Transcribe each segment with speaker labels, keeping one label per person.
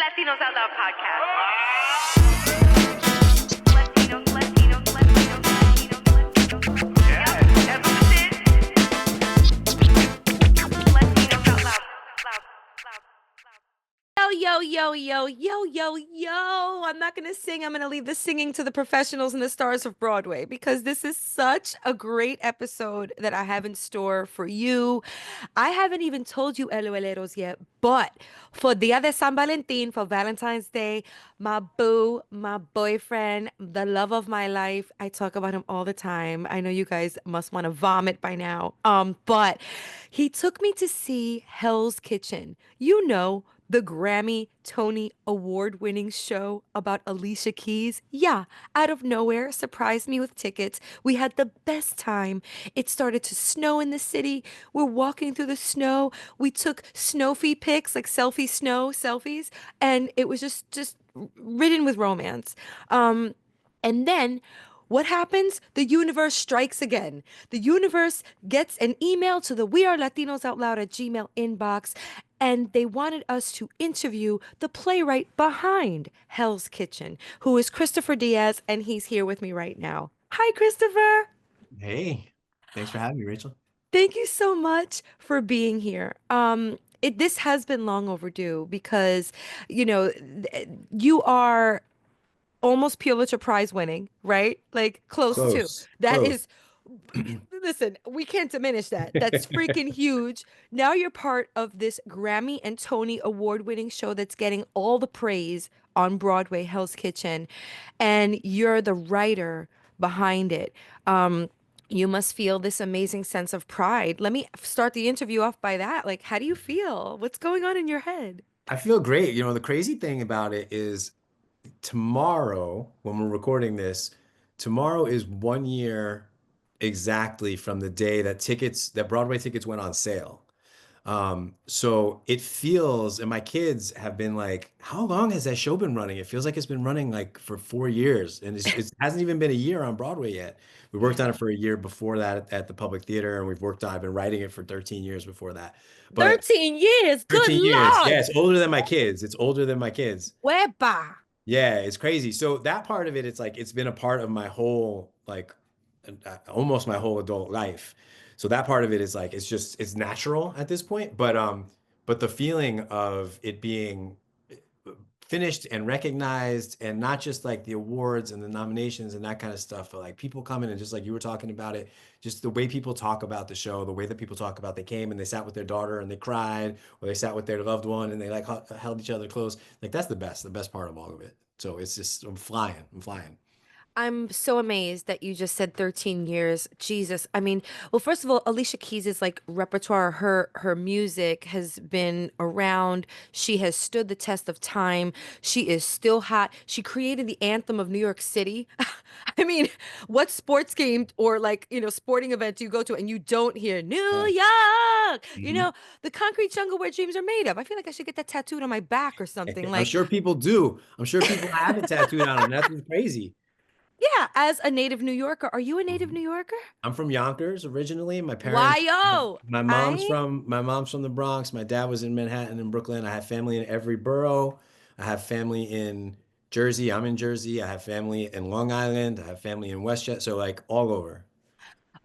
Speaker 1: Latinos Out Loud podcast. Latinos. Yeah, that's what this is. Latinos Out Loud.
Speaker 2: Yo. I'm not going to sing. I'm going to leave the singing to the professionals and the stars of Broadway because this is such a great episode that I have in store for you. I haven't even told you, LOLeros, yet, but for Dia de San Valentin, for Valentine's Day, my boo, my boyfriend, the love of my life, I talk about him all the time. I know you guys must want to vomit by now. But he took me to see Hell's Kitchen. You know, the Grammy Tony award-winning show about Alicia Keys. Yeah, out of nowhere, surprised me with tickets. We had the best time. It started to snow in the city. We're walking through the snow. We took snowfy pics, like selfies, and it was just ridden with romance. And then what happens? The universe strikes again. The universe gets an email to the We Are Latinos Out Loud at Gmail inbox, and they wanted us to interview the playwright behind Hell's Kitchen, who is Kristoffer Diaz, and he's here with me right now. Hi, Kristoffer.
Speaker 3: Hey, thanks for having me, Rachel.
Speaker 2: Thank you so much for being here. This has been long overdue because, you are almost Pulitzer Prize winning, right? Like close to.
Speaker 3: Close.
Speaker 2: That
Speaker 3: Close.
Speaker 2: is, listen, we can't diminish that. That's freaking huge. Now you're part of this Grammy and Tony award-winning show that's getting all the praise on Broadway, Hell's Kitchen, and you're the writer behind it. You must feel this amazing sense of pride. Let me start the interview off by that. Like, how do you feel? What's going on in your head?
Speaker 3: I feel great. The crazy thing about it is tomorrow, when we're recording this, tomorrow is 1 year exactly from the day that Broadway tickets went on sale. So it feels, and my kids have been like, how long has that show been running? It feels like it's been running like for 4 years, and it hasn't even been a year on Broadway yet. We worked on it for a year before that at the Public Theater, and I've been writing it for 13 years before that. But
Speaker 2: 13 years. Good
Speaker 3: 13 years.
Speaker 2: Lord.
Speaker 3: Yeah, it's older than my kids.
Speaker 2: Wepa.
Speaker 3: Yeah, it's crazy. So that part of it, it's like, it's been a part of my whole, like, almost my whole adult life. So that part of it is like, it's natural at this point. But the feeling of it being finished and recognized, and not just like the awards and the nominations and that kind of stuff, but like people coming and just like you were talking about it, just the way people talk about the show, the way that people talk about they came and they sat with their daughter and they cried, or they sat with their loved one and they like held each other close. Like that's the best part of all of it. So it's just, I'm flying.
Speaker 2: I'm so amazed that you just said 13 years. Jesus. I mean, well, first of all, Alicia Keys is like repertoire. Her music has been around. She has stood the test of time. She is still hot. She created the anthem of New York City. I mean, what sports game or like, sporting event do you go to and you don't hear New York?
Speaker 3: Mhm.
Speaker 2: The concrete jungle where dreams are made of. I feel like I should get that tattooed on my back or something.
Speaker 3: I'm
Speaker 2: Like,
Speaker 3: sure people do. I'm sure people have it tattooed on them. That's what's crazy.
Speaker 2: yeah, as a native New Yorker, are you a native New Yorker?
Speaker 3: I'm from Yonkers originally. My parents.
Speaker 2: Why-yo?
Speaker 3: My mom's from the Bronx. My dad was in Manhattan and Brooklyn. I have family in every borough. I have family in Jersey. I'm in Jersey. I have family in Long Island. I have family in Westchester. So like all over.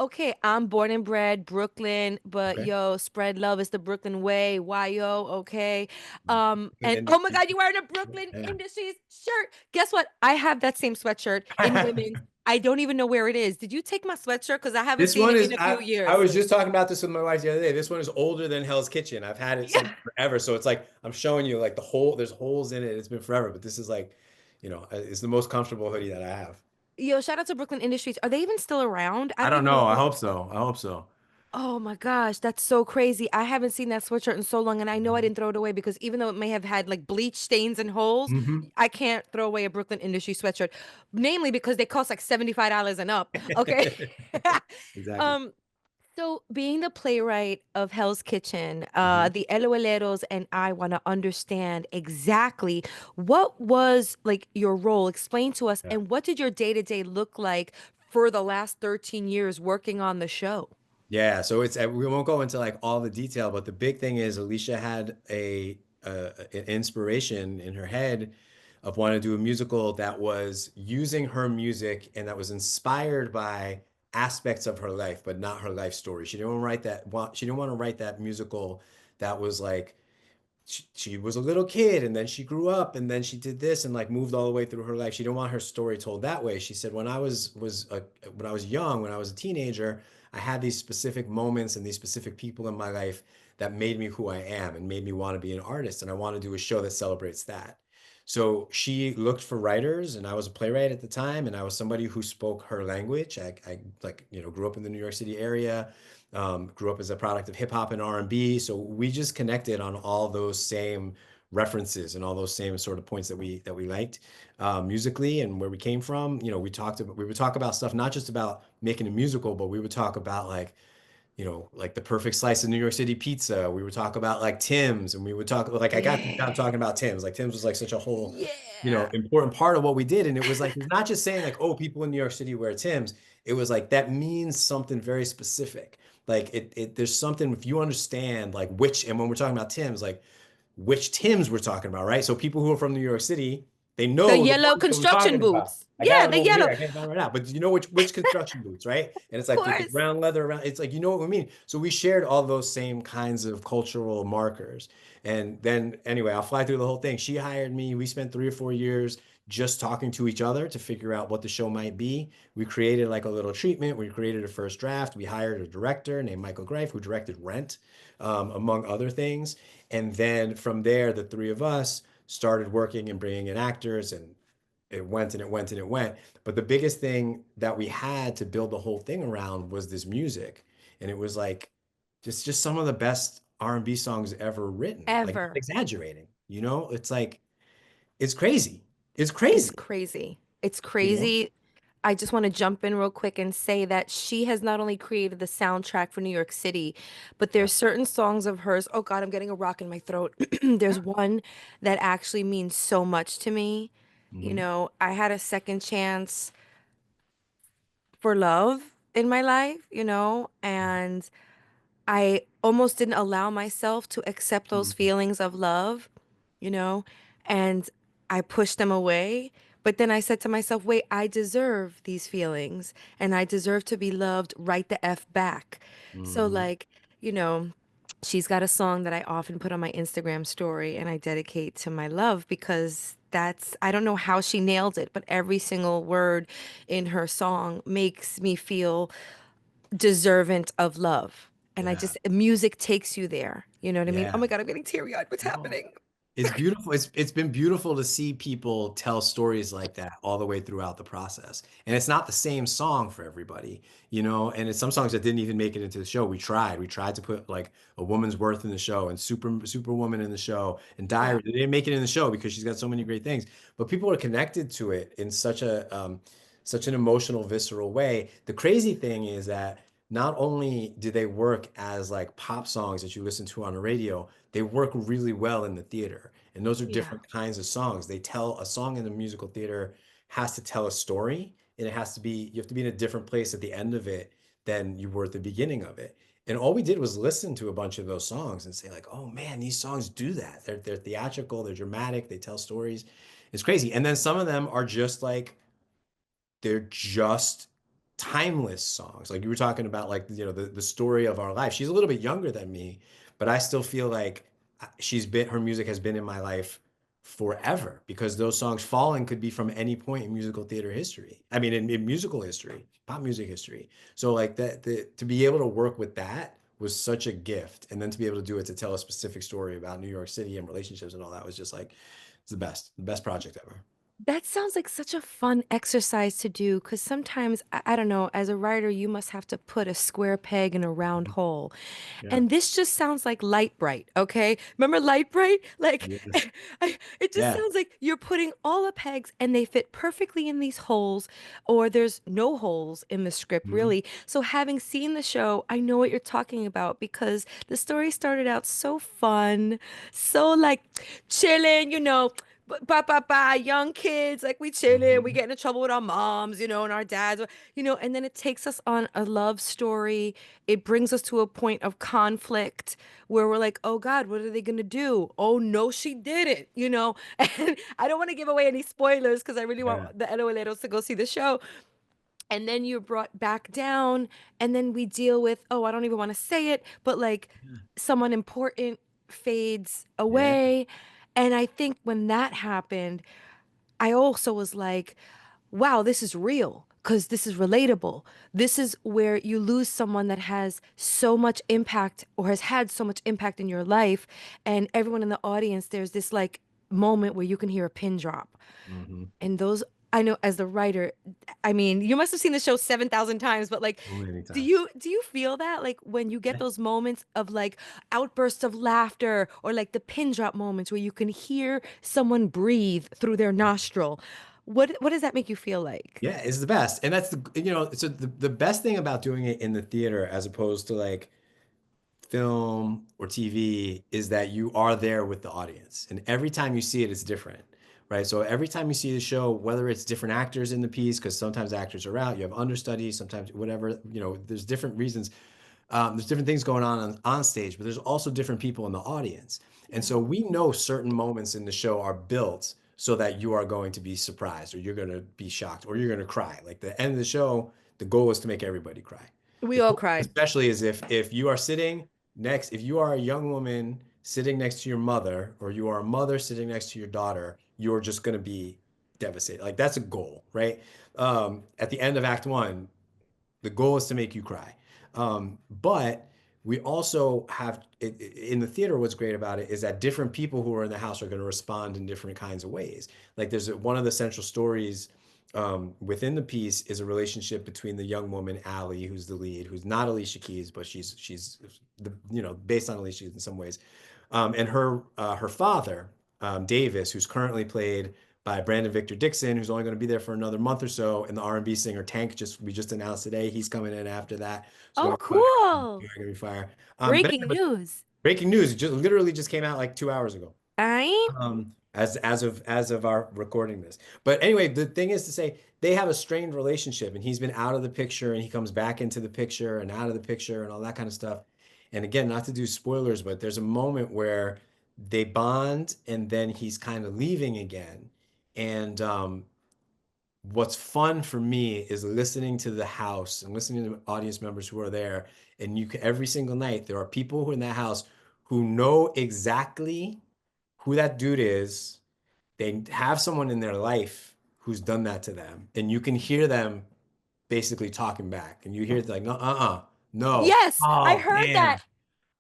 Speaker 2: Okay, I'm born and bred Brooklyn, but
Speaker 3: Okay.
Speaker 2: yo, spread love is the Brooklyn way. Why-yo? Okay. And
Speaker 3: And-
Speaker 2: oh my God, you're wearing a Brooklyn
Speaker 3: Yeah.
Speaker 2: Industries shirt. Guess what? I have that same sweatshirt in women's. I don't even know where it is. Did you take my sweatshirt? Because I haven't
Speaker 3: This
Speaker 2: seen
Speaker 3: one
Speaker 2: it
Speaker 3: is,
Speaker 2: in a few years.
Speaker 3: I was just talking about this with my wife the other day. This one is older than Hell's Kitchen. I've had it since forever. So it's like, I'm showing you like there's holes in it. It's been forever, but this is like, it's the most comfortable hoodie that I have.
Speaker 2: Yo, shout out to Brooklyn Industries. Are they even still around?
Speaker 3: I don't
Speaker 2: even
Speaker 3: know. I hope so.
Speaker 2: Oh my gosh, that's so crazy. I haven't seen that sweatshirt in so long, and I know I didn't throw it away because even though it may have had like bleach stains and holes, I can't throw away a Brooklyn Industry sweatshirt, namely because they cost like $75 and up. Okay.
Speaker 3: Exactly.
Speaker 2: So being the playwright of Hell's Kitchen, the LOLeros and I want to understand exactly what was like your role. Explain to us,
Speaker 3: Yeah.
Speaker 2: and what did your day-to-day look like for the last 13 years working on the show?
Speaker 3: Yeah, so we won't go into like all the detail, but the big thing is Alicia had a an inspiration in her head of wanting to do a musical that was using her music and that was inspired by aspects of her life, but not her life story. She didn't want to write that. She didn't want to write that musical that was like she was a little kid and then she grew up and then she did this and like moved all the way through her life. She didn't want her story told that way. She said, when I was young, when I was a teenager, I had these specific moments and these specific people in my life that made me who I am and made me want to be an artist. And I want to do a show that celebrates that. So she looked for writers, and I was a playwright at the time, and I was somebody who spoke her language. I like, grew up in the New York City area, grew up as a product of hip hop and R&B. So we just connected on all those same references and all those same sort of points that we liked musically and where we came from. We would talk about stuff, not just about making a musical, but we would talk about like the perfect slice of New York City pizza. We would talk about like Tim's, and we would talk like I got
Speaker 2: Yeah.
Speaker 3: talking about Tim's. Like Tim's was like such a whole,
Speaker 2: Yeah.
Speaker 3: important part of what we did. And it was like it's not just saying like, oh, people in New York City wear Tim's. It was like that means something very specific. Like there's something if you understand like and when we're talking about Tim's, like which Tims we're talking about, right? So people who are from New York City, they
Speaker 2: The
Speaker 3: know the
Speaker 2: yellow
Speaker 3: ones that we're talking
Speaker 2: construction
Speaker 3: about.
Speaker 2: boots.
Speaker 3: I got
Speaker 2: Yeah,
Speaker 3: them
Speaker 2: the
Speaker 3: over here.
Speaker 2: yellow.
Speaker 3: I can't find them right now, but you know which construction boots, right? And it's
Speaker 2: Of
Speaker 3: like the
Speaker 2: course.
Speaker 3: brown leather around. It's like you know what we mean. So we shared all those same kinds of cultural markers. And then anyway, I'll fly through the whole thing. She hired me. We spent 3 or 4 years just talking to each other to figure out what the show might be. We created like a little treatment. We created a first draft. We hired a director named Michael Greif who directed Rent, among other things. And then from there, the three of us started working and bringing in actors, and it went and it went and it went. But the biggest thing that we had to build the whole thing around was this music. And it was like just some of the best R&B songs ever written. Like not
Speaker 2: Ever.
Speaker 3: exaggerating, It's like it's crazy. It's
Speaker 2: It's
Speaker 3: crazy,
Speaker 2: crazy. It's
Speaker 3: you know?
Speaker 2: crazy. I just want to jump in real quick and say that she has not only created the soundtrack for New York City, but
Speaker 3: Yeah.
Speaker 2: there's certain songs of hers. Oh God, I'm getting a rock in my throat. There's one that actually means so much to me.
Speaker 3: Hmm.
Speaker 2: I had a second chance for love in my life, and I almost didn't allow myself to accept those
Speaker 3: Hmm.
Speaker 2: feelings of love, you know, and I pushed them away. But then I said to myself, wait, I deserve these feelings and I deserve to be loved right the F back. So,
Speaker 3: Hmm.
Speaker 2: like, you know, she's got a song that I often put on my Instagram story and I dedicate to my love because I don't know how she nailed it, but every single word in her song makes me feel deserving of love. And
Speaker 3: Yeah.
Speaker 2: music takes you there. You know what I mean? Oh
Speaker 3: Yeah.
Speaker 2: my God, I'm getting teary eyed. What's
Speaker 3: No.
Speaker 2: happening?
Speaker 3: It's beautiful. It's been beautiful to see people tell stories like that all the way throughout the process. And it's not the same song for everybody, and it's some songs that didn't even make it into the show. We tried. We tried to put like a woman's worth in the show and Superwoman in the show and
Speaker 2: Yeah.
Speaker 3: Diary. They didn't make it in the show because she's got so many great things. But people are connected to it in such an emotional, visceral way. The crazy thing is that not only do they work as like pop songs that you listen to on the radio, they work really well in the theater. And those are
Speaker 2: Yeah.
Speaker 3: different kinds of songs. They tell a song in the musical theater has to tell a story, and you have to be in a different place at the end of it than you were at the beginning of it. And all we did was listen to a bunch of those songs and say like, "Oh man, these songs do that. They're theatrical, they're dramatic, they tell stories." It's crazy. And then some of them are just like they're just timeless songs. Like you were talking about, like, the story of our life. She's a little bit younger than me, but I still feel like her music has been in my life forever because those songs Falling could be from any point in musical theater history. I mean, in musical history, pop music history. So like to be able to work with that was such a gift. And then to be able to do it to tell a specific story about New York City and relationships and all that was just like, it's the best project ever.
Speaker 2: That sounds like such a fun exercise to do because sometimes, I don't know, as a writer, you must have to put a square peg in a round
Speaker 3: Mhm.
Speaker 2: hole.
Speaker 3: Yeah.
Speaker 2: And this just sounds like Light Bright, okay? Remember Light Bright? Like,
Speaker 3: Yes.
Speaker 2: it just
Speaker 3: Yeah.
Speaker 2: sounds like you're putting all the pegs and they fit perfectly in these holes, or there's no holes in the script,
Speaker 3: Mhm.
Speaker 2: really. So, having seen the show, I know what you're talking about because the story started out so fun, so like chilling, young kids, like we chilling, we get into trouble with our moms, and our dads, and then it takes us on a love story. It brings us to a point of conflict where we're like, oh God, what are they gonna do? Oh no, she didn't, And I don't want to give away any spoilers because I really
Speaker 3: Yeah.
Speaker 2: want the Eloeleros to go see the show. And then you're brought back down, and then we deal with, oh, I don't even want to say it, but like someone important fades
Speaker 3: Yeah.
Speaker 2: away. And I think when that happened, I also was like, wow, this is real because this is relatable. This is where you lose someone that has so much impact or has had so much impact in your life. And everyone in the audience, there's this like moment where you can hear a pin drop.
Speaker 3: Mm-hmm.
Speaker 2: And those, I know as the writer, I mean, you must have seen the show 7,000 times, but like,
Speaker 3: So many
Speaker 2: do
Speaker 3: times.
Speaker 2: you feel that like when you get those moments of like outbursts of laughter or like the pin drop moments where you can hear someone breathe through their nostril? What does that make you feel like?
Speaker 3: Yeah, it's the best. And that's so the best thing about doing it in the theater as opposed to like film or TV is that you are there with the audience. And every time you see it, it's different, right? So every time you see the show, whether it's different actors in the piece, because sometimes actors are out, you have understudies, sometimes whatever, there's different reasons. There's different things going on stage, but there's also different people in the audience. And
Speaker 2: Yeah.
Speaker 3: so we know certain moments in the show are built so that you are going to be surprised or you're going to be shocked or you're going to cry. Like the end of the show, the goal is to make everybody cry.
Speaker 2: We
Speaker 3: The
Speaker 2: all
Speaker 3: cool thing
Speaker 2: cried.
Speaker 3: especially is if you are sitting next, if you are a young woman sitting next to your mother or you are a mother sitting next to your daughter, you're just going to be devastated. Like that's a goal, right? At the end of Act One, the goal is to make you cry. But we also have in the theater, what's great about it is that different people who are in the house are going to respond in different kinds of ways. Like there's one of the central stories within the piece is a relationship between the young woman Allie, who's the lead, who's not Alicia Keys, but she's based on Alicia in some ways, and her father Davis, who's currently played by Brandon Victor Dixon, who's only going to be there for another month or so, and the R&B singer Tank. We just announced today he's coming in after that. It's
Speaker 2: Oh,
Speaker 3: going to
Speaker 2: cool.
Speaker 3: be fire.
Speaker 2: Breaking news.
Speaker 3: Breaking news, just literally just came out like 2 hours ago.
Speaker 2: I
Speaker 3: As of our recording this. But anyway, the thing is to say they have a strained relationship, and he's been out of the picture, and he comes back into the picture and out of the picture and all that kind of stuff. And again, not to do spoilers, but there's a moment where they bond, and then he's kind of leaving again. And what's fun for me is listening to the house and listening to audience members who are there. And every single night, there are people who are in that house who know exactly who that dude is. They have someone in their life who's done that to them, and you can hear them basically talking back, and you hear it like, no, no,
Speaker 2: yes, I
Speaker 3: oh
Speaker 2: heard that.
Speaker 3: man,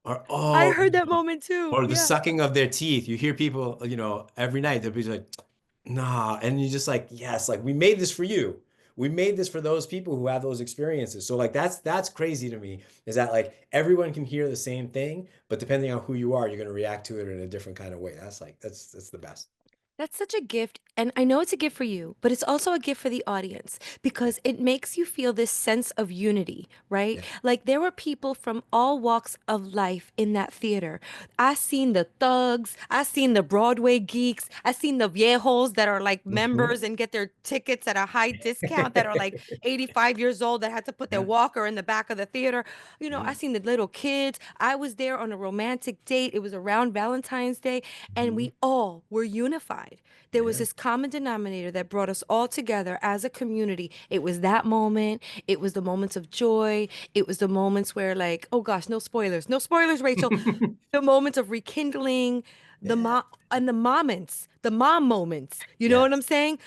Speaker 3: or
Speaker 2: I
Speaker 3: oh,
Speaker 2: heard that moment too.
Speaker 3: or the
Speaker 2: Yeah.
Speaker 3: sucking of their teeth. You hear people, every night they'll be like, nah, and you just like, yes, like we made this for you. We made this for those people who have those experiences. So like that's crazy to me is that like everyone can hear the same thing, but depending on who you are, you're going to react to it in a different kind of way. That's the best.
Speaker 2: That's such a gift. And I know it's a gift for you, but it's also a gift for the audience
Speaker 3: Yeah.
Speaker 2: because it makes you feel this sense of unity, right?
Speaker 3: Yeah.
Speaker 2: Like there were people from all walks of life in that theater. I seen the thugs, I seen the Broadway geeks, I seen the viejos that are like
Speaker 3: Mhm.
Speaker 2: members and get their tickets at a high discount that are like 85 years old that had to put their
Speaker 3: Yeah.
Speaker 2: walker in the back of the theater.
Speaker 3: Yeah.
Speaker 2: I seen the little kids. I was there on a romantic date. It was around Valentine's Day and
Speaker 3: Mhm.
Speaker 2: we all were unified. There was
Speaker 3: Yeah.
Speaker 2: this common denominator that brought us all together as a community. It was that moment. It was the moments of joy. It was the moments where, like, oh gosh, no spoilers, no spoilers, Rachel. The moments of rekindling, the
Speaker 3: Yeah.
Speaker 2: mom and the moments, the mom moments. You know what I'm
Speaker 3: Yes.
Speaker 2: saying?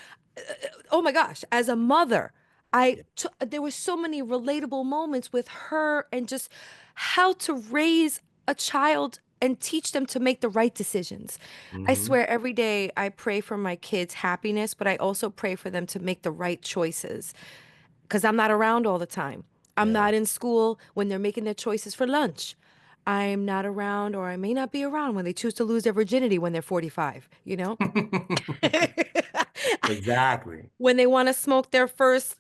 Speaker 2: Oh my gosh, as a mother, I
Speaker 3: Yeah.
Speaker 2: took there were so many relatable moments with her and just how to raise a child and teach them to make the right decisions. I
Speaker 3: Hmm.
Speaker 2: swear every day I pray for my kids' happiness, but I also pray for them to make the right choices because I'm not around all the time. I'm
Speaker 3: Yeah.
Speaker 2: not in school when they're making their choices for lunch. I'm not around, or I may not be around when they choose to lose their virginity when they're 45, you know?
Speaker 3: Exactly.
Speaker 2: When they want to smoke their first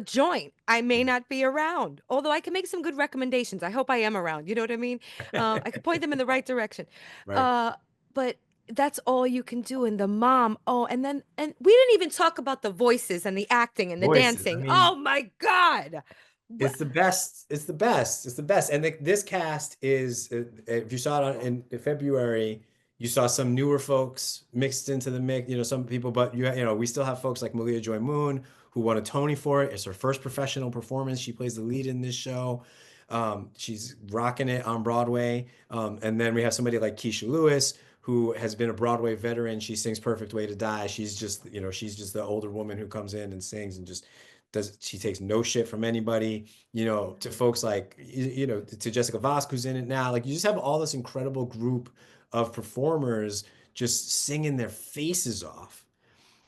Speaker 2: joint, I may not be around. Although I can make some good recommendations. I hope I am around. You know what I mean? I could point them in the right direction.
Speaker 3: Right.
Speaker 2: Uh, but that's all you can do. And the mom, oh, and we didn't even talk about the voices and the acting and the
Speaker 3: Voices. I
Speaker 2: dancing.
Speaker 3: mean,
Speaker 2: Oh my God.
Speaker 3: it's the best. It's the best. It's the best. And this cast is, if you saw it in February, you saw some newer folks mixed into the mix, some people, but we still have folks like Malia Joy Moon, who won a Tony for it. It's her first professional performance. She plays the lead in this show. She's rocking it on Broadway. And then we have somebody like Keisha Lewis, who has been a Broadway veteran. She sings Perfect Way to Die. She's just the older woman who comes in and sings and just she takes no shit from anybody, to folks like, to Jessica Vosk, who's in it now. Like, you just have all this incredible group of performers just singing their faces off,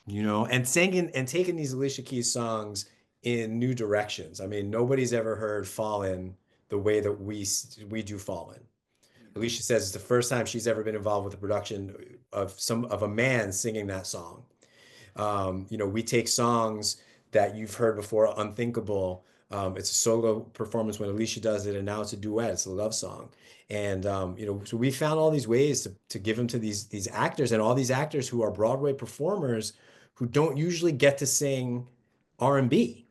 Speaker 3: and singing and taking these Alicia Keys songs in new directions. I mean, nobody's ever heard Fallen the way that we do Fallen. Alicia says it's the first time she's ever been involved with the production of a man singing that song. We take songs that you've heard before, Unthinkable. It's a solo performance when Alicia does it, and now it's a duet. It's a love song. And so we found all these ways to give them to these actors, and all these actors who are Broadway performers who don't usually get to sing R&B.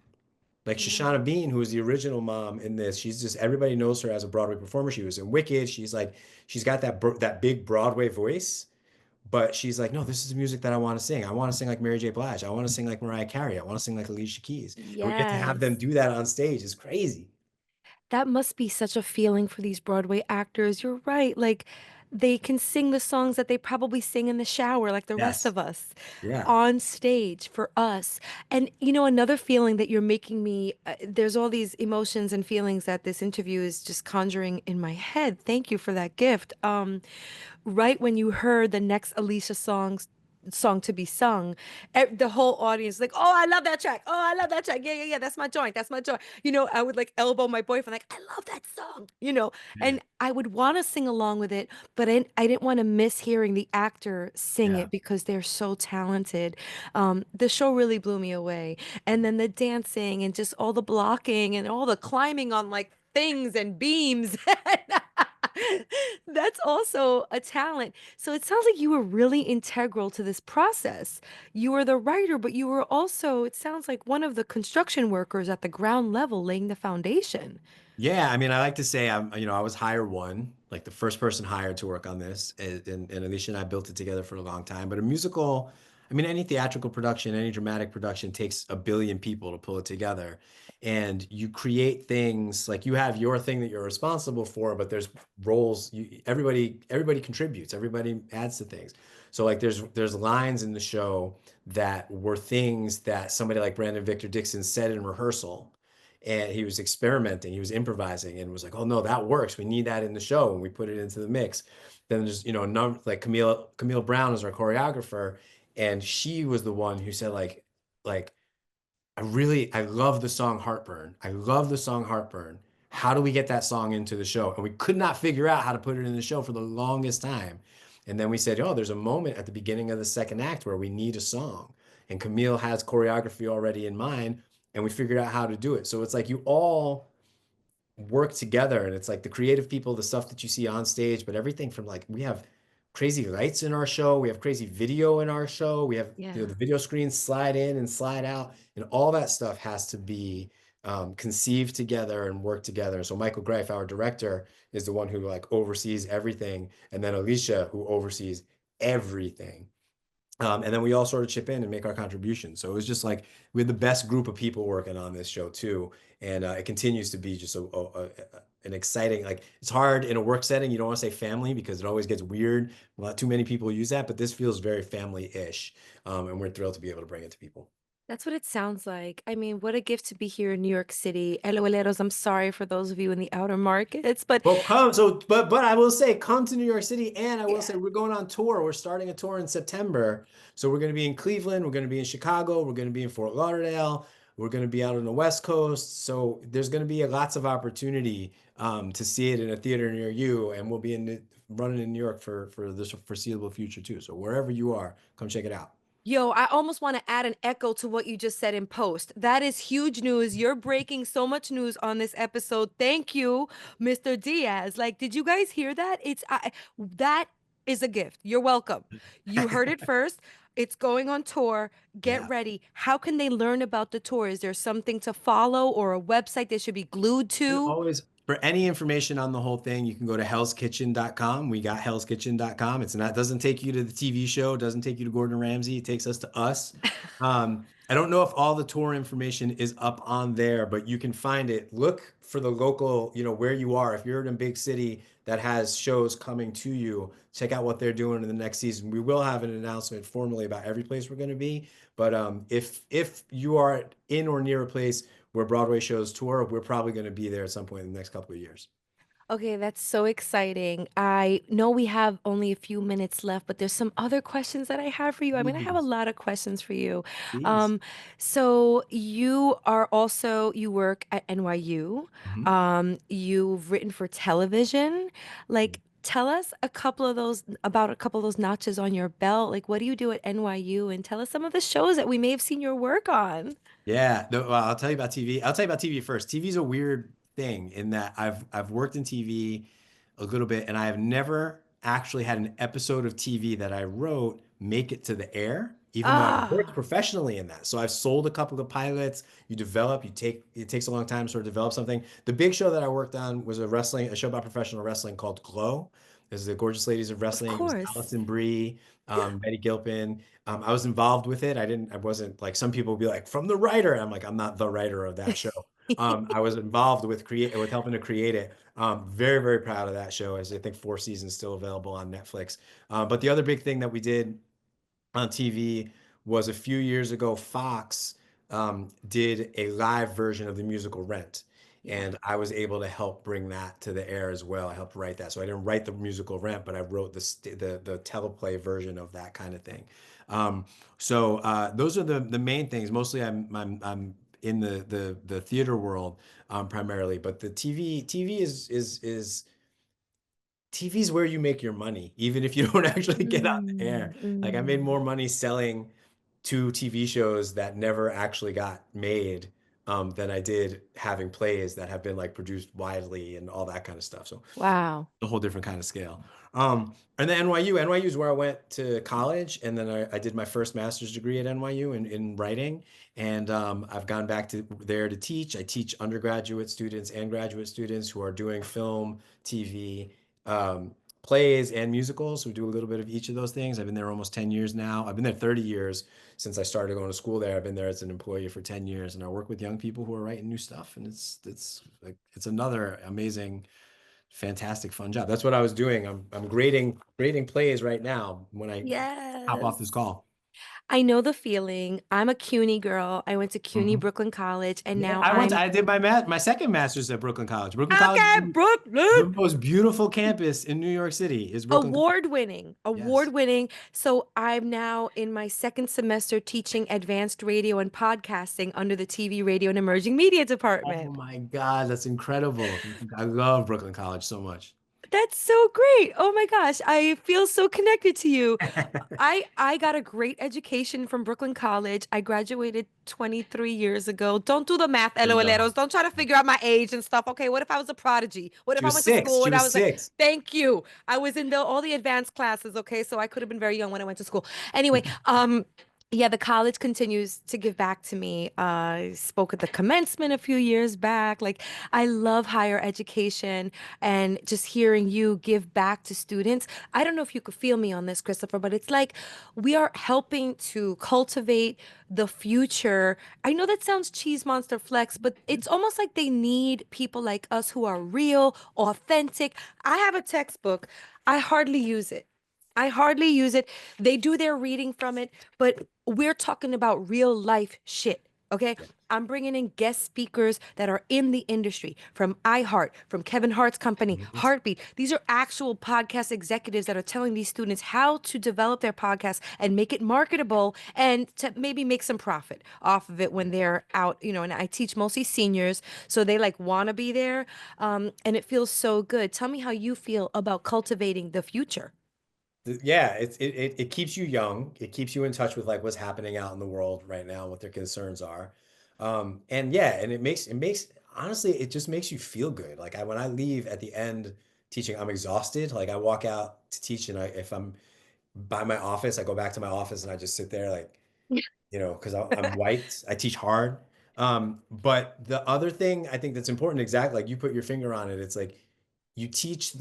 Speaker 3: Like Shoshana Bean, who is the original mom in this, everybody knows her as a Broadway performer. She was in Wicked. She's got that big Broadway voice, but she's like, no, this is the music that I want to sing. I want to sing like Mary J. Blige. I want to sing like Mariah Carey. I want to sing like Alicia Keys. And we get to have them
Speaker 2: Yes.
Speaker 3: do that on stage. It's crazy.
Speaker 2: That must be such a feeling for these Broadway actors. You're right. Like, they can sing the songs that they probably sing in the shower, like the rest
Speaker 3: Yes.
Speaker 2: of us,
Speaker 3: Yeah.
Speaker 2: on stage for us. And, another feeling that you're making me, there's all these emotions and feelings that this interview is just conjuring in my head. Thank you for that gift. Right when you heard the next Alicia song to be sung, the whole audience like, oh, I love that track. Oh, I love that track. Yeah, yeah, yeah. That's my joint. That's my joint. I would like elbow my boyfriend, like, I love that song.
Speaker 3: Yeah.
Speaker 2: And I would want to sing along with it, but I didn't want to miss hearing the actor sing
Speaker 3: Yeah.
Speaker 2: it because they're so talented. The show really blew me away. And then the dancing and just all the blocking and all the climbing on like things and beams. That's also a talent. So it sounds like you were really integral to this process. You were the writer, but you were also, it sounds like, one of the construction workers at the ground level laying the foundation.
Speaker 3: Yeah, I mean, I like to say I was hire one, like the first person hired to work on this, and Alicia and I built it together for a long time. But a musical, I mean, any theatrical production, any dramatic production takes a billion people to pull it together. And you create things like you have your thing that you're responsible for, but there's roles, everybody contributes, everybody adds to things. So like there's lines in the show that were things that somebody like Brandon Victor Dixon said in rehearsal, and he was experimenting, he was improvising, and was like, oh no, that works, we need that in the show, and we put it into the mix. Then there's a number like Camille Brown is our choreographer, and she was the one who said like I love the song Heartburn. I love the song Heartburn. How do we get that song into the show? And we could not figure out how to put it in the show for the longest time. And then we said, oh, there's a moment at the beginning of the second act where we need a song. And Camille has choreography already in mind, and we figured out how to do it. So it's like you all work together, and it's like the creative people, the stuff that you see on stage, but everything from like we have crazy lights in our show, we have crazy video in our show, we have
Speaker 2: Yeah.
Speaker 3: the video screens slide in and slide out, and all that stuff has to be conceived together and work together. So Michael Greif, our director, is the one who like oversees everything, and then Alicia, who oversees everything. And then we all sort of chip in and make our contributions. So it was just like we had the best group of people working on this show too, and it continues to be just an exciting. Like it's hard in a work setting. You don't want to say family because it always gets weird. Not too many people use that, but this feels very family-ish, and we're thrilled to be able to bring it to people.
Speaker 2: That's what it sounds like. I mean, what a gift to be here in New York City. LOLeros, I'm sorry for those of you in the outer markets, but
Speaker 3: Well, but I will say, come to New York City, and I will say
Speaker 2: yeah.
Speaker 3: we're going on tour. We're starting a tour in September, so we're going to be in Cleveland, we're going to be in Chicago, we're going to be in Fort Lauderdale, we're going to be out on the West Coast. So there's going to be lots of opportunity to see it in a theater near you, and we'll be running in New York for the foreseeable future too. So wherever you are, come check it out.
Speaker 2: Yo, I almost want to add an echo to what you just said in post. That is huge news. You're breaking so much news on this episode. Thank you, Mr. Diaz. Like, did you guys hear that? That is a gift. You're welcome. You heard it first. It's going on tour. Get
Speaker 3: Yeah.
Speaker 2: ready. How can they learn about the tour? Is there something to follow or a website they should be glued
Speaker 3: You can
Speaker 2: to?
Speaker 3: always, for any information on the whole thing, you can go to hellskitchen.com. We got hellskitchen.com. It's not, doesn't take you to the TV show, doesn't take you to Gordon Ramsay. It takes us to us. I don't know if all the tour information is up on there, but you can find it. Look for the local, where you are. If you're in a big city that has shows coming to you, check out what they're doing in the next season. We will have an announcement formally about every place we're going to be. But if you are in or near a place where Broadway shows tour, we're probably going to be there at some point in the next couple of years.
Speaker 2: Okay, that's so exciting. I know we have only a few minutes left, but there's some other questions that I have for you. I mean, I have a
Speaker 3: Please,
Speaker 2: lot of questions for you.
Speaker 3: please.
Speaker 2: Um, you work at NYU.
Speaker 3: Mhm.
Speaker 2: You've written for television. Like, tell us about a couple of those notches on your belt. Like, what do you do at NYU? And tell us some of the shows that we may have seen your work on.
Speaker 3: Yeah, no, well, I'll tell you about TV. I'll tell you about TV first. TV is a weird thing in that I've worked in TV a little bit, and I have never actually had an episode of TV that I wrote make it to the air, even though I've worked
Speaker 2: Ah,
Speaker 3: professionally in that. So I've sold a couple of pilots. It takes a long time to sort of develop something. The big show that I worked on was a show about professional wrestling called Glow. This is the Gorgeous Ladies of
Speaker 2: of
Speaker 3: Wrestling. It was
Speaker 2: course.
Speaker 3: Allison Brie, Betty Gilpin. I was involved with it. I wasn't like some people would be like from the writer. I'm like, I'm not the writer of that show. I was involved with helping to create it. Very, very proud of that show. As I think 4 seasons still available on Netflix. But the other big thing that we did on TV was a few years ago, Fox did a live version of the musical Rent.
Speaker 2: Yeah.
Speaker 3: And I was able to help bring that to the air as well. I helped write that. So I didn't write the musical Rent, but I wrote the teleplay version of that kind of thing. Those are the main things. Mostly I'm in the theater world primarily, but the TV is TV's where you make your money, even if you don't actually get on the air.
Speaker 2: Mm,
Speaker 3: Like I made more
Speaker 2: mm.
Speaker 3: money selling 2 TV shows that never actually got made than I did having plays that have been like produced widely and all that kind of stuff. So
Speaker 2: Wow.
Speaker 3: a whole different kind of scale. And then NYU is where I went to college, and then I did my first master's degree at NYU in writing, and I've gone back to there to teach. I teach undergraduate students and graduate students who are doing film, TV, plays, and musicals. We do a little bit of each of those things. I've been there almost 10 years now. I've been there 30 years since I started going to school there. I've been there as an employee for 10 years, and I work with young people who are writing new stuff, and it's another amazing fantastic fun job. That's what I was doing. I'm grading plays right now when I hop off this
Speaker 2: Yes.
Speaker 3: call.
Speaker 2: I know the feeling. I'm a CUNY girl. I went to CUNY
Speaker 3: Mhm.
Speaker 2: Brooklyn College, and
Speaker 3: Yeah,
Speaker 2: now I'm
Speaker 3: I did my second master's at Brooklyn College. Brooklyn College is
Speaker 2: okay,
Speaker 3: the
Speaker 2: Brooklyn.
Speaker 3: most beautiful campus in New York City is Brooklyn College.
Speaker 2: Award winning, award
Speaker 3: Yes.
Speaker 2: winning. So I'm now in my second semester teaching advanced radio and podcasting under the TV, radio, and emerging media
Speaker 3: Oh
Speaker 2: department.
Speaker 3: my God, that's incredible. I love Brooklyn College so much.
Speaker 2: That's so great. Oh my gosh, I feel so connected to you. I got a great education from Brooklyn College. I graduated 23 years ago. Don't do the math,
Speaker 3: I know.
Speaker 2: LOLeros. Don't try to figure out my age and stuff. Okay, what if I was a prodigy? What if
Speaker 3: She
Speaker 2: I
Speaker 3: was
Speaker 2: went to
Speaker 3: six.
Speaker 2: school
Speaker 3: She
Speaker 2: and I
Speaker 3: was
Speaker 2: was like,
Speaker 3: six.
Speaker 2: thank you. I was in all the advanced classes, okay? So I could have been very young when I went to school. Anyway, yeah, the college continues to give back to me. I spoke at the commencement a few years back. Like, I love higher education and just hearing you give back to students. I don't know if you could feel me on this, Christopher, but it's like we are helping to cultivate the future. I know that sounds cheese monster flex, but it's almost like they need people like us who are real, authentic. I have a textbook, I hardly use it. I hardly use it. They do their reading from it, but we're talking about real life shit. Okay.
Speaker 3: Yeah.
Speaker 2: I'm bringing in guest speakers that are in the industry from iHeart, from Kevin Hart's company,
Speaker 3: Mhm.
Speaker 2: Heartbeat. These are actual podcast executives that are telling these students how to develop their podcast and make it marketable and to maybe make some profit off of it when they're out, and I teach mostly seniors, so they like want to be there. And it feels so good. Tell me how you feel about cultivating the future.
Speaker 3: Yeah, it keeps you young. It keeps you in touch with like what's happening out in the world right now, what their concerns are. And yeah, and it makes honestly, it just makes you feel good. Like when I leave at the end teaching, I'm exhausted. Like I walk out to teach and if I'm by my office, I go back to my office and I just sit there like, because I'm white, I teach hard. But the other thing I think that's important, exactly like you put your finger on it, it's like you teach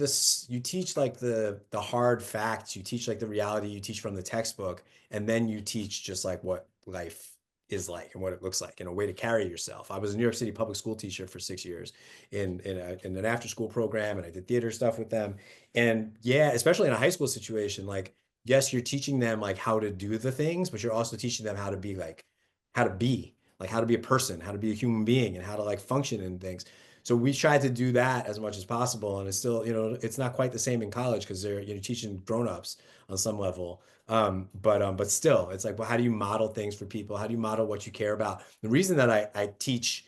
Speaker 3: like the hard facts, you teach like the reality, you teach from the textbook, and then you teach just like what life is like and what it looks like and a way to carry yourself. I was a New York City public school teacher for 6 years in an after school program, and I did theater stuff with them. And yeah, especially in a high school situation, like yes, you're teaching them like how to do the things, but you're also teaching them how to be like how to be a person, how to be a human being, and how to like function in things. So we tried to do that as much as possible, and it's still, it's not quite the same in college because they're, teaching grown-ups on some level. But still, it's like, well, how do you model things for people? How do you model what you care about? The reason that I teach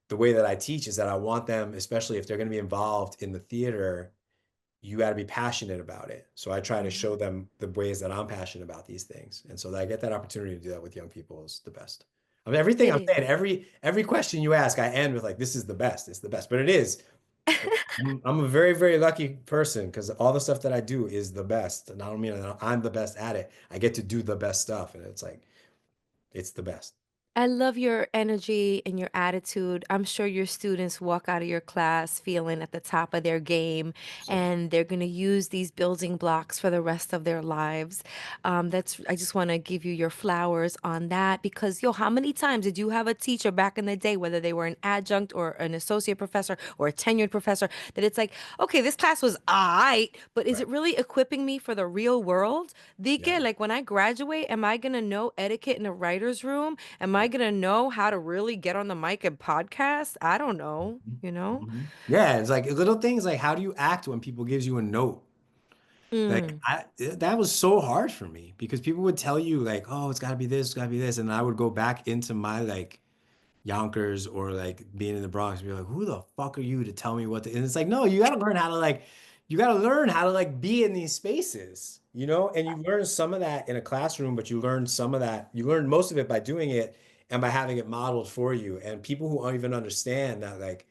Speaker 3: the way that I teach is that I want them, especially if they're going to be involved in the theater, you got to be passionate about it. So I try to
Speaker 2: Mhm.
Speaker 3: show them the ways that I'm passionate about these things. And so that I get that opportunity to do that with young people is the best. I mean, everything
Speaker 2: It
Speaker 3: I'm
Speaker 2: is.
Speaker 3: saying, every question you ask, I end with like, this is the best. It's the best. But it is. I'm a very, very lucky person because all the stuff that I do is the best. And I don't mean that I'm the best at it. I get to do the best stuff. And it's like, it's the best.
Speaker 2: I love your energy and your attitude. I'm sure your students walk out of your class feeling at the top of their game,
Speaker 3: So
Speaker 2: and they're going to use these building blocks for the rest of their lives. I just want to give you your flowers on that because, yo, how many times did you have a teacher back in the day, whether they were an adjunct or an associate professor or a tenured professor, that it's like, okay, this class was all right, but is
Speaker 3: right.
Speaker 2: it really equipping me for the real world?
Speaker 3: Yeah.
Speaker 2: Like when I graduate, am I going to know etiquette in a writer's room? Am I gonna know how to really get on the mic and podcast? I don't know, you know?
Speaker 3: Mhm. Yeah. It's like little things like how do you act when people gives you a note? Like
Speaker 2: Mm.
Speaker 3: that was so hard for me because people would tell you like, oh, it's gotta be this, it's gotta be this. And I would go back into my like Yonkers or like being in the Bronx and be like, who the fuck are you to tell me what to, and it's like, no, you gotta learn how to like be in these spaces, and you learn some of that in a classroom, but you learn most of it by doing it and by having it modeled for you. And people who don't even understand that, like,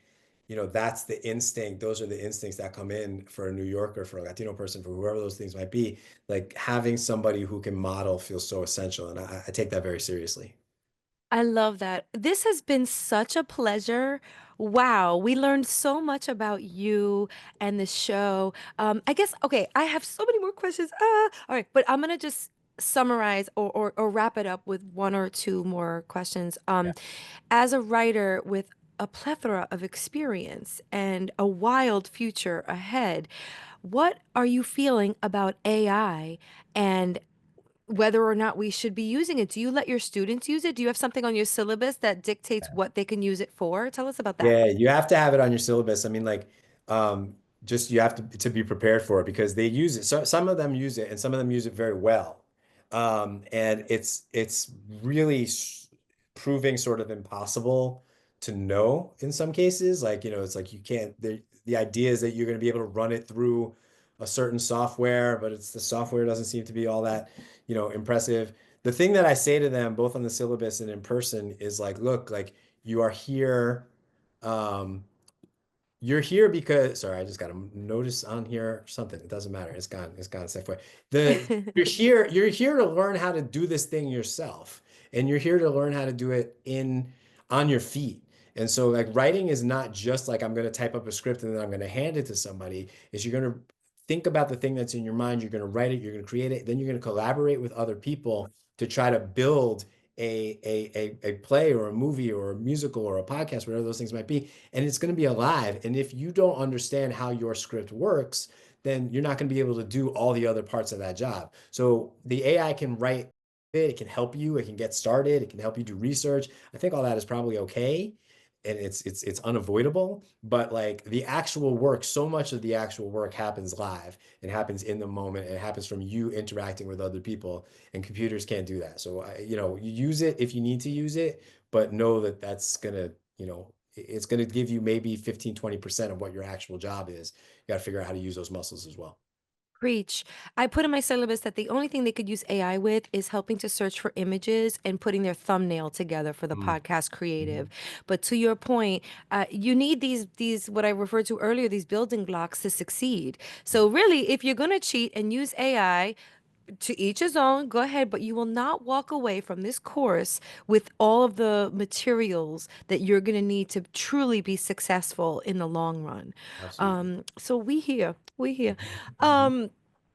Speaker 3: that's the instinct. Those are the instincts that come in for a New Yorker, for a Latino person, for whoever those things might be. Like having somebody who can model feels so essential. And I take that very seriously.
Speaker 2: I love that. This has been such a pleasure. Wow, we learned so much about you and the show. I guess, okay, I have so many more questions. All right, but I'm gonna just summarize or wrap it up with one or two more questions.
Speaker 3: Yeah.
Speaker 2: As a writer with a plethora of experience and a wild future ahead, what are you feeling about AI and whether or not we should be using it? Do you let your students use it? Do you have something on your syllabus that dictates what they can use it for? Tell us about that.
Speaker 3: Yeah, you have to have it on your syllabus. I mean, like, just you have to be prepared for it because they use it. So some of them use it, and some of them use it very well. And it's really proving sort of impossible to know in some cases. Like, it's like you can't. The idea is that you're going to be able to run it through a certain software, but the software doesn't seem to be all that, impressive. The thing that I say to them, both on the syllabus and in person, is like, look, like you are here. Um, you're here because, sorry, I just got a notice on here, something. It doesn't matter. It's gone. It's gone Safeway. You're here to learn how to do this thing yourself. And you're here to learn how to do it on your feet. And so like writing is not just like I'm going to type up a script and then I'm going to hand it to somebody. Is you're going to think about the thing that's in your mind, you're going to write it, you're going to create it, then you're going to collaborate with other people to try to build a play or a movie or a musical or a podcast, whatever those things might be, and it's going to be alive. And if you don't understand how your script works, then you're not going to be able to do all the other parts of that job. So the AI can write it can help you, it can get started, it can help you do research. I think all that is probably okay. And it's unavoidable, but like the actual work, so much of the actual work happens live and happens in the moment and it happens from you interacting with other people, and computers can't do that. So you use it if you need to use it, but know that that's gonna, it's gonna give you maybe 15, 20% of what your actual job is. You got to figure out how to use those muscles as well.
Speaker 2: Preach. I put in my syllabus that the only thing they could use AI with is helping to search for images and putting their thumbnail together for the
Speaker 3: Mm.
Speaker 2: podcast creative.
Speaker 3: Mhm.
Speaker 2: But to your point, you need these what I referred to earlier, these building blocks to succeed. So really, if you're gonna cheat and use AI, to each his own, go ahead, but you will not walk away from this course with all of the materials that you're going to need to truly be successful in the long run.
Speaker 3: Absolutely.
Speaker 2: So we here.
Speaker 3: Mhm. Mhm.
Speaker 2: Um,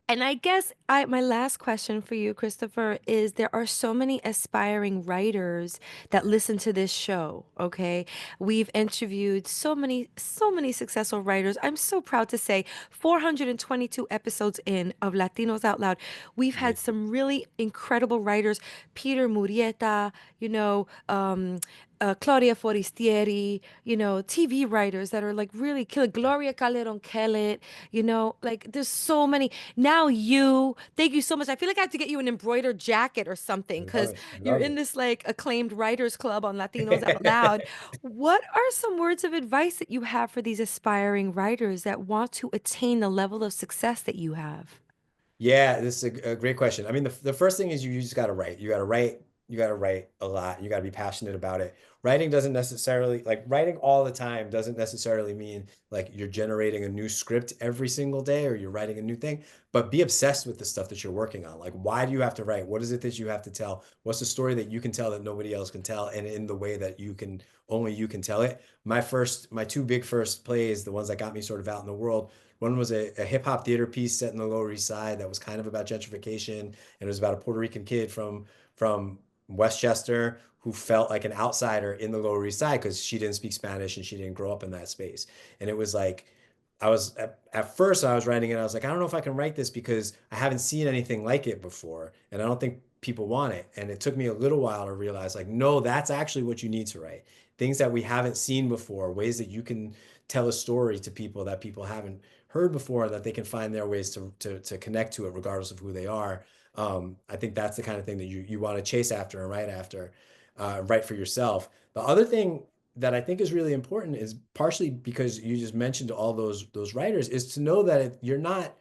Speaker 2: and I guess my last question for you, Christopher, is there are so many aspiring writers that listen to this show, okay? We've interviewed so many successful writers. I'm so proud to say 422 episodes in of Latinos Out Loud. We've had
Speaker 3: Amazing.
Speaker 2: some really incredible writers, Peter Murrieta, you know, Claudia Forestieri, TV writers that are like really killer. Gloria Calderon Kellett, like there's so many. Now thank you so much. I feel like I have to get you an embroidered jacket or something
Speaker 3: I love
Speaker 2: because
Speaker 3: it. I
Speaker 2: you're
Speaker 3: love
Speaker 2: in
Speaker 3: it.
Speaker 2: this like acclaimed writers club on Latinos Out Loud. What are some words of advice that you have for these aspiring writers that want to attain the level of success that you have?
Speaker 3: Yeah, this is a great question. I mean, the first thing is you just got to write. You got to write. You got to write a lot. You got to be passionate about it. Writing doesn't necessarily, like writing all the time doesn't necessarily mean like you're generating a new script every single day or you're writing a new thing, but be obsessed with the stuff that you're working on. Like, why do you have to write? What is it that you have to tell? What's the story that you can tell that nobody else can tell and in the way that only you can tell it? My two big first plays, the ones that got me sort of out in the world, one was a hip hop theater piece set in the Lower East Side that was kind of about gentrification, and it was about a Puerto Rican kid from Westchester who felt like an outsider in the Lower East Side because she didn't speak Spanish and she didn't grow up in that space. And it was like I was at first I was writing it, I was like, I don't know if I can write this because I haven't seen anything like it before, and I don't think people want it. And it took me a little while to realize, like, no, that's actually what you need to write. Things that we haven't seen before, ways that you can tell a story to people that people haven't heard before, that they can find their ways to connect to it regardless of who they are. I think that's the kind of thing that you want to chase after and write after, write for yourself. The other thing that I think is really important is partially because you just mentioned all those writers, is to know that you're not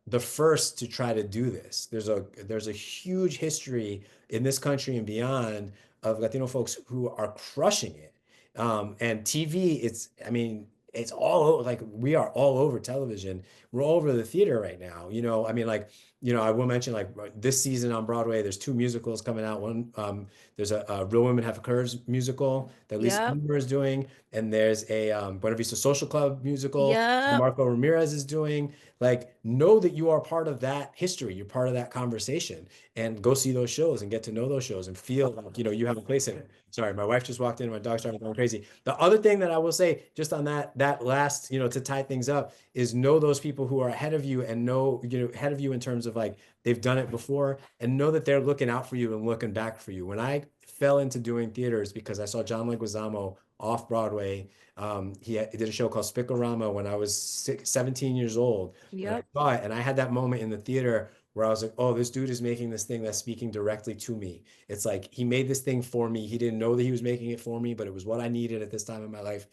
Speaker 3: the first to try to do this. There's a huge history in this country and beyond of Latino folks who are crushing it. And TV, I mean, it's all over, like we are all over television. We're all over the theater right now. I mean, like, I will mention like this season on Broadway, there's two musicals coming out. There's a Real Women Have Curves musical that Lisa
Speaker 2: Yep.
Speaker 3: Kudrow is doing, and there's a Buena Vista Social Club musical that
Speaker 2: Yep.
Speaker 3: Marco Ramirez is doing. Like, know that you are part of that history. You're part of that conversation, and go see those shows and get to know those shows and feel like, you have a place in it. Sorry, my wife just walked in. My dog started going crazy. The other thing that I will say, just on that last, to tie things up, is know those people who are ahead of you and know, ahead of you in terms of like they've done it before, and know that they're looking out for you and looking back for you. When I fell into doing theaters because I saw John Leguizamo off Broadway. He did a show called Spicorama when I was 17 years old, and I
Speaker 2: Yep.
Speaker 3: saw it, and I had that moment in the theater where I was like, oh, this dude is making this thing that's speaking directly to me. It's like he made this thing for me. He didn't know that he was making it for me, but it was what I needed at this time in my life.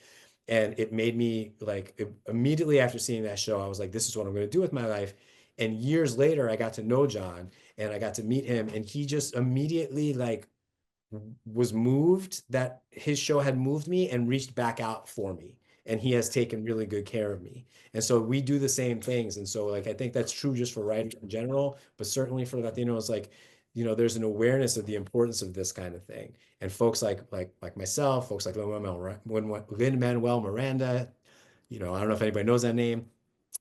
Speaker 3: And it made me like, immediately after seeing that show, I was like, this is what I'm going to do with my life. And years later, I got to know John and I got to meet him, and he just immediately like was moved that his show had moved me and reached back out for me, and he has taken really good care of me. And so we do the same things, and so like I think that's true just for writers in general, but certainly for Latinos. Like, there's an awareness of the importance of this kind of thing, and folks like myself, folks like Lin-Manuel Miranda, I don't know if anybody knows that name,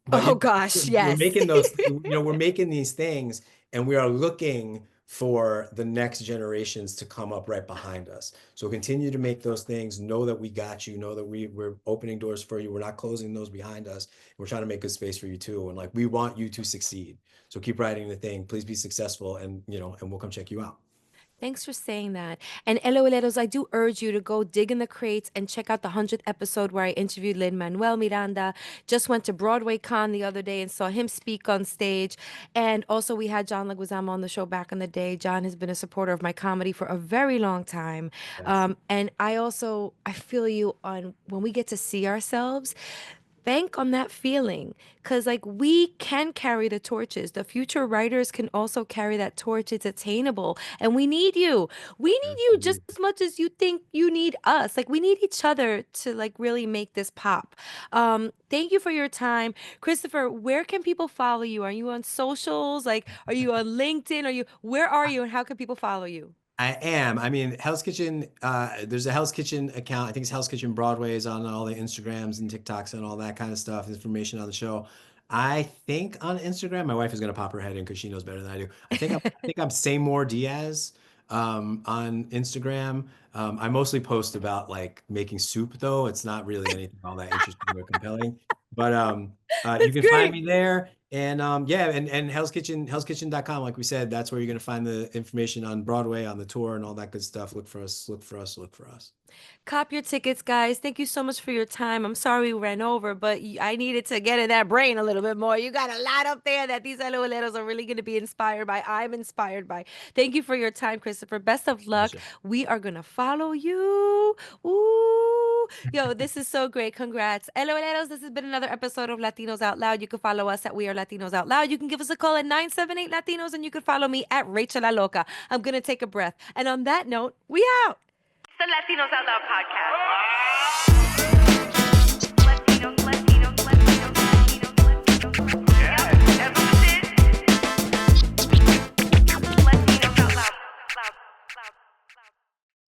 Speaker 3: but
Speaker 2: Oh gosh,
Speaker 3: we're
Speaker 2: yes.
Speaker 3: making those, we're making these things, and we are looking for the next generations to come up right behind us. So continue to make those things. Know that we got you. Know that we're opening doors for you. We're not closing those behind us. We're trying to make good space for you too. And like, we want you to succeed. So keep writing the thing. Please be successful, and and we'll come check you out.
Speaker 2: Thanks for saying that. And Eloileros, I do urge you to go dig in the crates and check out the 100th episode where I interviewed Lin-Manuel Miranda. Just went to Broadway Con the other day and saw him speak on stage. And also we had John Leguizamo on the show back in the day. John has been a supporter of my comedy for a very long time.
Speaker 3: Yes.
Speaker 2: And I feel you on when we get to see ourselves. bank on that feeling, because like we can carry the torches. The future writers can also carry that torch. It's attainable, and we need you. We need you just as much as you think you need us. Like we need each other to like really make this pop. Thank you for your time, Kristoffer. Where can people follow you? Are you on socials? Like, are you on LinkedIn? Where are you, and how can people follow you?
Speaker 3: I am. I mean, Hell's Kitchen, there's a Hell's Kitchen account. I think it's Hell's Kitchen Broadway is on all the Instagrams and TikToks and all that kind of stuff, information on the show. I think on Instagram, my wife is gonna pop her head in because she knows better than I do. I think I'm Seymour Diaz on Instagram. I mostly post about like making soup though. It's not really anything all that interesting or compelling. But you
Speaker 2: That's
Speaker 3: can find
Speaker 2: great.
Speaker 3: me there. And yeah, and Hell's Kitchen, hellskitchen.com, like we said, that's where you're gonna find the information on Broadway, on the tour, and all that good stuff. Look for us, look for us, look for us.
Speaker 2: Cop your tickets, guys. Thank you so much for your time. I'm sorry we ran over, but I needed to get in that brain a little bit more. You got a lot up there that these LOLeros are really going to be inspired by. I'm inspired by. Thank you for your time, Kristoffer. Best of luck.
Speaker 3: Pleasure.
Speaker 2: We are going to follow you. Ooh. Yo, this is so great. Congrats. LOLeros, this has been another episode of Latinos Out Loud. You can follow us at We Are Latinos Out Loud. You can give us a call at 978 Latinos, and you can follow me at Rachel La Loca. I'm going to take a breath. And on that note, we out.
Speaker 1: It's the Latinos Out Loud podcast.